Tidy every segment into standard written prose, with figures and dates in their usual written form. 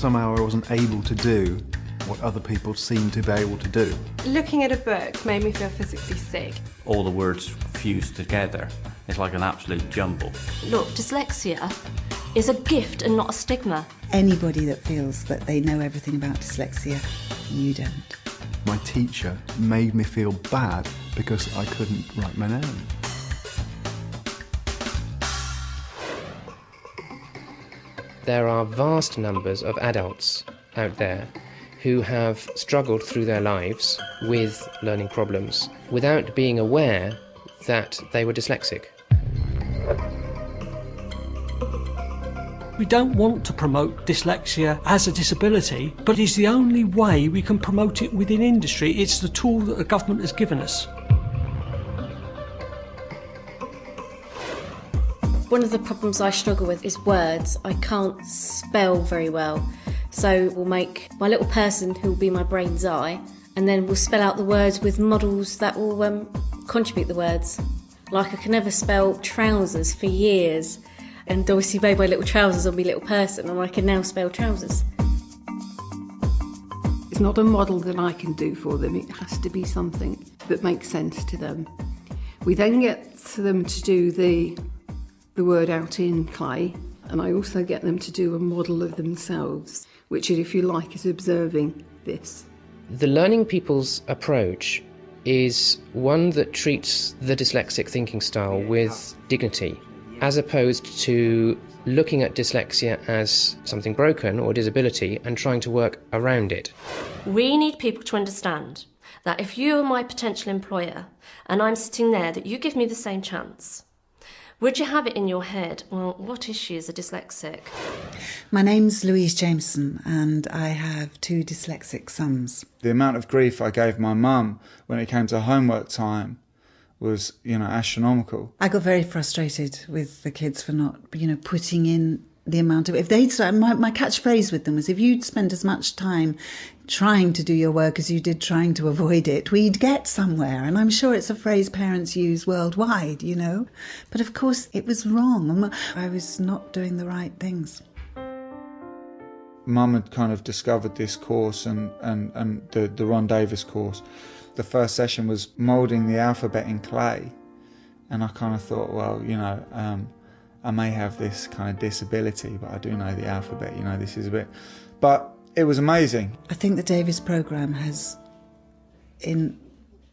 somehow I wasn't able to do what other people seemed to be able to do. Looking at a book made me feel physically sick. All the words fused together. It's like an absolute jumble. Look, dyslexia is a gift and not a stigma. Anybody that feels that they know everything about dyslexia, you don't. My teacher made me feel bad because I couldn't write my name. There are vast numbers of adults out there who have struggled through their lives with learning problems without being aware that they were dyslexic. We don't want to promote dyslexia as a disability, but it's the only way we can promote it within industry. It's the tool that the government has given us. One of the problems I struggle with is words. I can't spell very well. So we'll make my little person, who will be my brain's eye, and then we'll spell out the words with models that will contribute the words. Like I can never spell trousers for years, and obviously made my little trousers on my little person, and I can now spell trousers. It's not a model that I can do for them, it has to be something that makes sense to them. We then get them to do the word out in clay, and I also get them to do a model of themselves, which, if you like, is observing this. The learning people's approach is one that treats the dyslexic thinking style with dignity, as opposed to looking at dyslexia as something broken or disability and trying to work around it. We need people to understand that if you are my potential employer and I'm sitting there, that you give me the same chance. Would you have it in your head, well, what is she as a dyslexic? My name's Louise Jameson and I have 2 dyslexic sons. The amount of grief I gave my mum when it came to homework time was, astronomical. I got very frustrated with the kids for not, putting in the amount of... If they'd start, my catchphrase with them was, if you'd spend as much time trying to do your work as you did trying to avoid it, we'd get somewhere. And I'm sure it's a phrase parents use worldwide, But of course it was wrong. I was not doing the right things. Mum had kind of discovered this course and the Ron Davis course. The first session was moulding the alphabet in clay. And I kind of thought, well, I may have this kind of disability, but I do know the alphabet, this is a bit... But it was amazing. I think the Davis programme has, in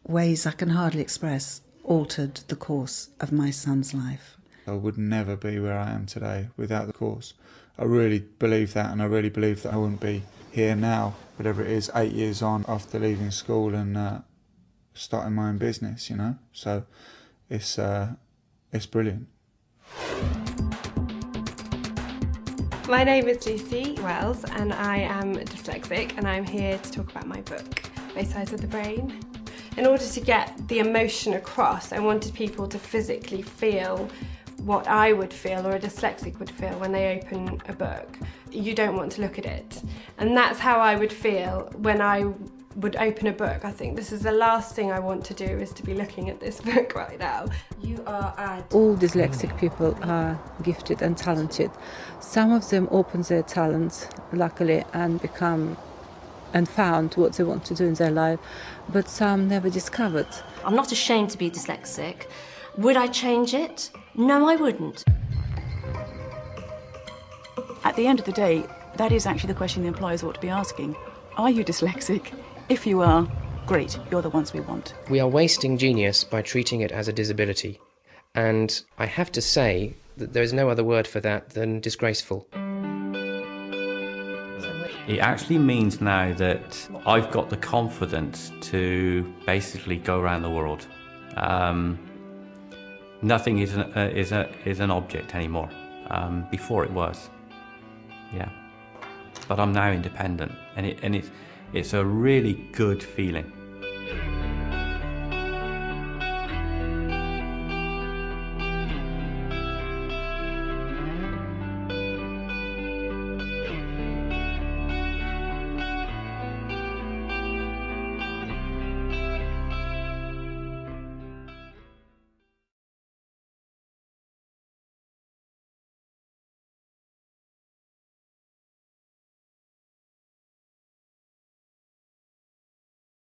ways I can hardly express, altered the course of my son's life. I would never be where I am today without the course. I really believe that, and I really believe that I wouldn't be here now, whatever it is, 8 years on after leaving school and starting my own business, So it's brilliant. My name is Lucy Wells and I am dyslexic, and I'm here to talk about my book, Both Sides of the Brain. In order to get the emotion across, I wanted people to physically feel what I would feel or a dyslexic would feel when they open a book. You don't want to look at it. And that's how I would feel when I would open a book. I think this is the last thing I want to do, is to be looking at this book right now. You are All dyslexic people are gifted and talented. Some of them open their talents, luckily, and become and found what they want to do in their life, but some never discovered. I'm not ashamed to be dyslexic. Would I change it? No, I wouldn't. At the end of the day, that is actually the question the employers ought to be asking. Are you dyslexic? If you are, great, you're the ones we want. We are wasting genius by treating it as a disability. And I have to say that there is no other word for that than disgraceful. It actually means now that I've got the confidence to basically go around the world. Nothing is an object anymore. Before it was, but I'm now independent, and it's a really good feeling.